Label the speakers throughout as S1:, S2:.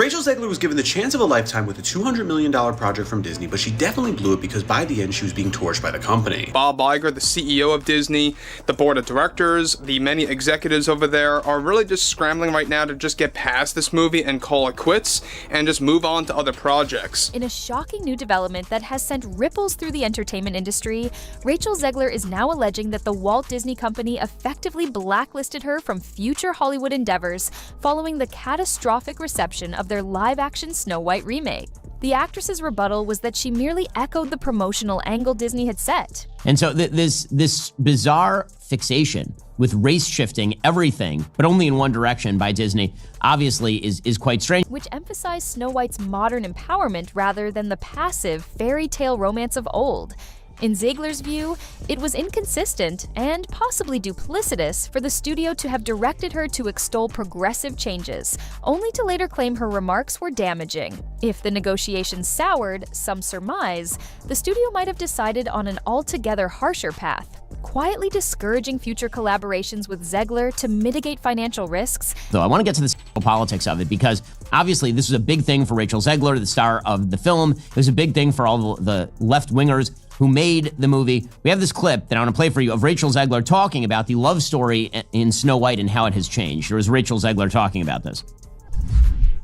S1: Rachel Zegler was given the chance of a lifetime with a $200 million project from Disney, but she definitely blew it because by the end she was being torched by the company.
S2: Bob Iger, the CEO of Disney, the board of directors, the many executives over there are really just scrambling right now to just get past this movie and call it quits and just move on to other projects.
S3: In a shocking new development that has sent ripples through the entertainment industry, Rachel Zegler is now alleging that the Walt Disney Company effectively blacklisted her from future Hollywood endeavors following the catastrophic reception of their live-action Snow White remake. The actress's rebuttal was that she merely echoed the promotional angle Disney had set.
S4: And so this bizarre fixation with race shifting everything, but only in one direction by Disney, obviously is quite strange.
S3: Which emphasized Snow White's modern empowerment rather than the passive fairy tale romance of old. In Zegler's view, it was inconsistent and possibly duplicitous for the studio to have directed her to extol progressive changes, only to later claim her remarks were damaging. If the negotiations soured, some surmise, the studio might have decided on an altogether harsher path, quietly discouraging future collaborations with Zegler to mitigate financial risks.
S4: Though I want to get to the politics of it because obviously this was a big thing for Rachel Zegler, the star of the film. It was a big thing for all the left-wingers who made the movie. We have this clip that I want to play for you of Rachel Zegler talking about the love story in Snow White and how it has changed. Here is Rachel Zegler talking about this.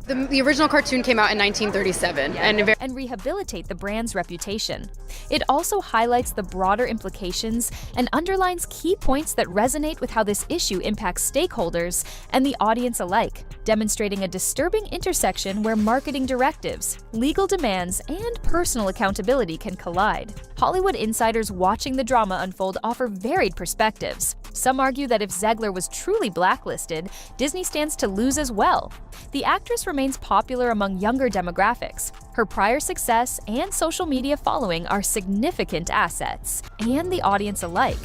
S5: The original cartoon came out in 1937
S3: and rehabilitate the brand's reputation. It also highlights the broader implications and underlines key points that resonate with how this issue impacts stakeholders and the audience alike, demonstrating a disturbing intersection where marketing directives, legal demands, and personal accountability can collide. Hollywood insiders watching the drama unfold offer varied perspectives. Some argue that if Zegler was truly blacklisted, Disney stands to lose as well. The actress remains popular among younger demographics. Her prior success and social media following are significant assets, and the audience alike,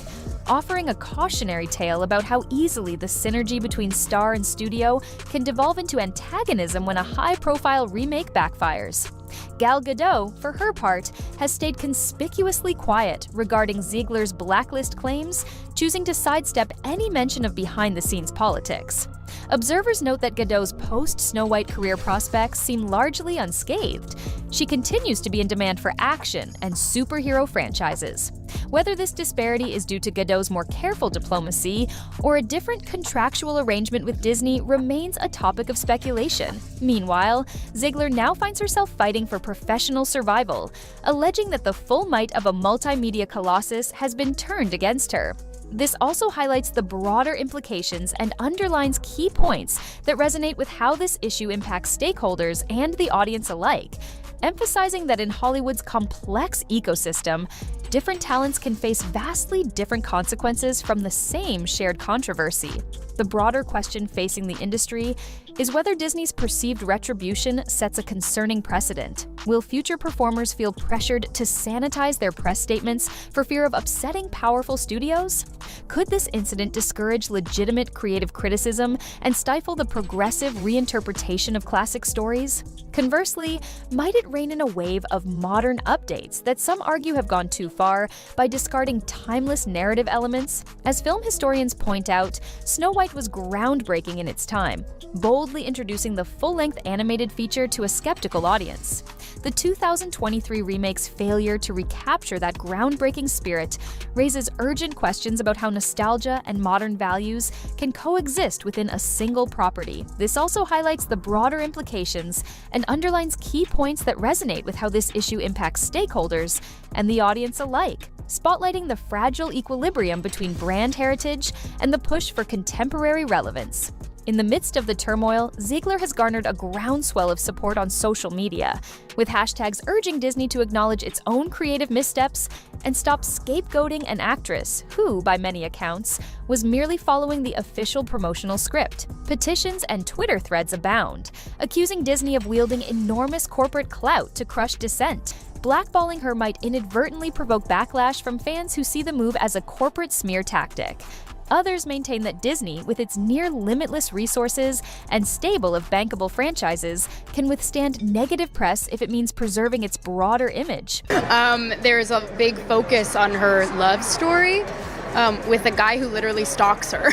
S3: offering a cautionary tale about how easily the synergy between star and studio can devolve into antagonism when a high-profile remake backfires. Gal Gadot, for her part, has stayed conspicuously quiet regarding Zegler's blacklist claims, choosing to sidestep any mention of behind-the-scenes politics. Observers note that Gadot's post-Snow White career prospects seem largely unscathed. She continues to be in demand for action and superhero franchises. Whether this disparity is due to Gadot's more careful diplomacy or a different contractual arrangement with Disney remains a topic of speculation. Meanwhile, Zegler now finds herself fighting for professional survival, alleging that the full might of a multimedia colossus has been turned against her. This also highlights the broader implications and underlines key points that resonate with how this issue impacts stakeholders and the audience alike, emphasizing that in Hollywood's complex ecosystem, different talents can face vastly different consequences from the same shared controversy. The broader question facing the industry is whether Disney's perceived retribution sets a concerning precedent. Will future performers feel pressured to sanitize their press statements for fear of upsetting powerful studios? Could this incident discourage legitimate creative criticism and stifle the progressive reinterpretation of classic stories? Conversely, might it rein in a wave of modern updates that some argue have gone too far by discarding timeless narrative elements? As film historians point out, Snow White was groundbreaking in its time, boldly introducing the full-length animated feature to a skeptical audience. The 2023 remake's failure to recapture that groundbreaking spirit raises urgent questions about how nostalgia and modern values can coexist within a single property. This also highlights the broader implications and underlines key points that resonate with how this issue impacts stakeholders and the audience alike, spotlighting the fragile equilibrium between brand heritage and the push for contemporary relevance. In the midst of the turmoil, Zegler has garnered a groundswell of support on social media, with hashtags urging Disney to acknowledge its own creative missteps and stop scapegoating an actress who, by many accounts, was merely following the official promotional script. Petitions and Twitter threads abound, accusing Disney of wielding enormous corporate clout to crush dissent. Blackballing her might inadvertently provoke backlash from fans who see the move as a corporate smear tactic. Others maintain that Disney, with its near-limitless resources and stable of bankable franchises, can withstand negative press if it means preserving its broader image.
S5: There's a big focus on her love story with a guy who literally stalks her.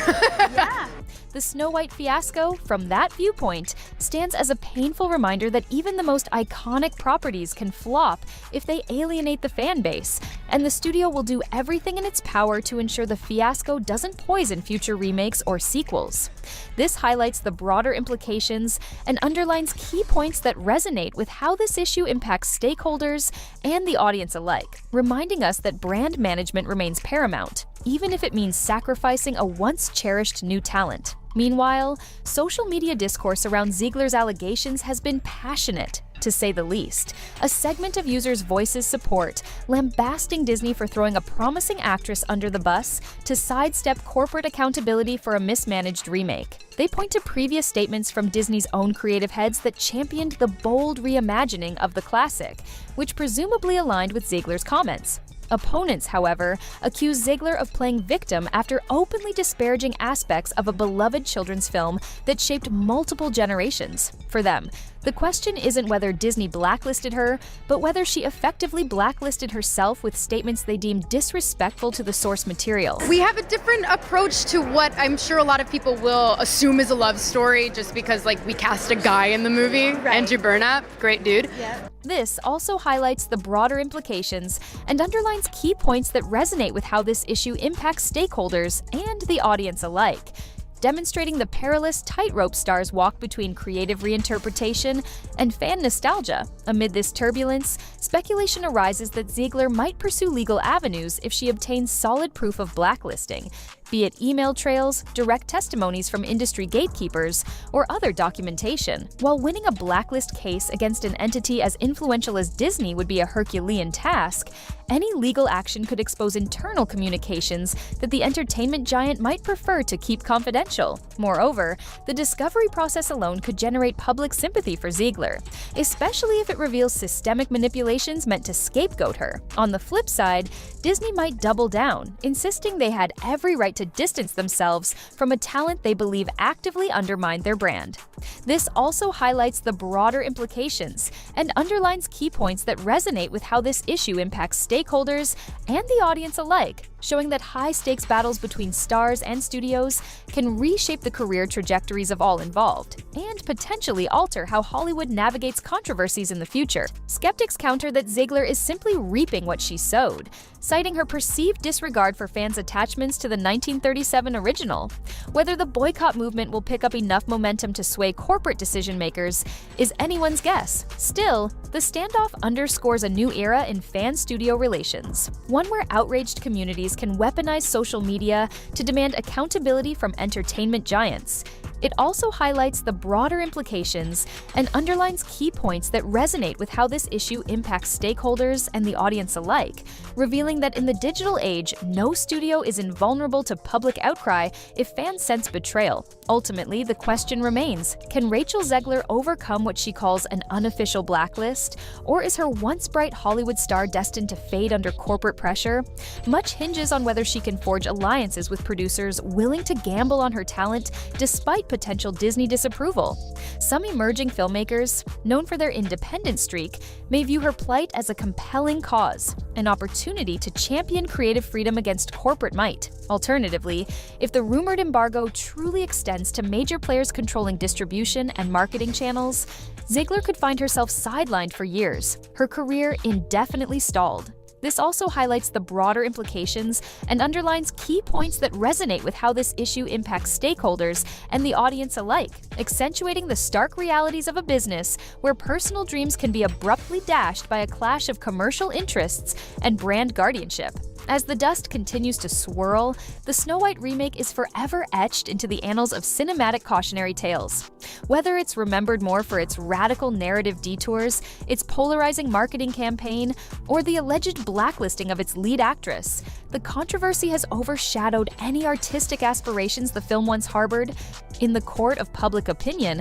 S3: Yeah. The The Snow White fiasco, from that viewpoint, stands as a painful reminder that even the most iconic properties can flop if they alienate the fan base, and the studio will do everything in its power to ensure the fiasco doesn't poison future remakes or sequels. This highlights the broader implications and underlines key points that resonate with how this issue impacts stakeholders and the audience alike, reminding us that brand management remains paramount, even if it means sacrificing a once-cherished new talent. Meanwhile, social media discourse around Zegler's allegations has been passionate, to say the least. A segment of users voices support, lambasting Disney for throwing a promising actress under the bus to sidestep corporate accountability for a mismanaged remake. They point to previous statements from Disney's own creative heads that championed the bold reimagining of the classic, which presumably aligned with Zegler's comments. Opponents, however, accuse Zegler of playing victim after openly disparaging aspects of a beloved children's film that shaped multiple generations. For them, the question isn't whether Disney blacklisted her, but whether she effectively blacklisted herself with statements they deem disrespectful to the source material.
S5: We have a different approach to what I'm sure a lot of people will assume is a love story just because, like, we cast a guy in the movie. Right. Andrew Burnap, great dude.
S3: Yeah. This also highlights the broader implications and underlines key points that resonate with how this issue impacts stakeholders and the audience alike, demonstrating the perilous tightrope stars walk between creative reinterpretation and fan nostalgia. Amid this turbulence, speculation arises that Zegler might pursue legal avenues if she obtains solid proof of blacklisting, be it email trails, direct testimonies from industry gatekeepers, or other documentation. While winning a blacklist case against an entity as influential as Disney would be a Herculean task, any legal action could expose internal communications that the entertainment giant might prefer to keep confidential. Moreover, the discovery process alone could generate public sympathy for Zegler, especially if it reveals systemic manipulations meant to scapegoat her. On the flip side, Disney might double down, insisting they had every right to distance themselves from a talent they believe actively undermined their brand. This also highlights the broader implications and underlines key points that resonate with how this issue impacts stakeholders and the audience alike, showing that high-stakes battles between stars and studios can reshape the career trajectories of all involved and potentially alter how Hollywood navigates controversies in the future. Skeptics counter that Zegler is simply reaping what she sowed, citing her perceived disregard for fans' attachments to the 1937 original. Whether the boycott movement will pick up enough momentum to sway corporate decision-makers is anyone's guess. Still, the standoff underscores a new era in fan-studio relations, one where outraged communities can weaponize social media to demand accountability from entertainment giants. It also highlights the broader implications and underlines key points that resonate with how this issue impacts stakeholders and the audience alike, revealing that in the digital age, no studio is invulnerable to public outcry if fans sense betrayal. Ultimately, the question remains, can Rachel Zegler overcome what she calls an unofficial blacklist, or is her once bright Hollywood star destined to fade under corporate pressure? Much hinges on whether she can forge alliances with producers willing to gamble on her talent despite potential Disney disapproval. Some emerging filmmakers, known for their independent streak, may view her plight as a compelling cause, an opportunity to champion creative freedom against corporate might. Alternatively, if the rumored embargo truly extends to major players controlling distribution and marketing channels, Zegler could find herself sidelined for years, her career indefinitely stalled. This also highlights the broader implications and underlines key points that resonate with how this issue impacts stakeholders and the audience alike, accentuating the stark realities of a business where personal dreams can be abruptly dashed by a clash of commercial interests and brand guardianship. As the dust continues to swirl, the Snow White remake is forever etched into the annals of cinematic cautionary tales. Whether it's remembered more for its radical narrative detours, its polarizing marketing campaign, or the alleged blacklisting of its lead actress, the controversy has overshadowed any artistic aspirations the film once harbored. In the court of public opinion,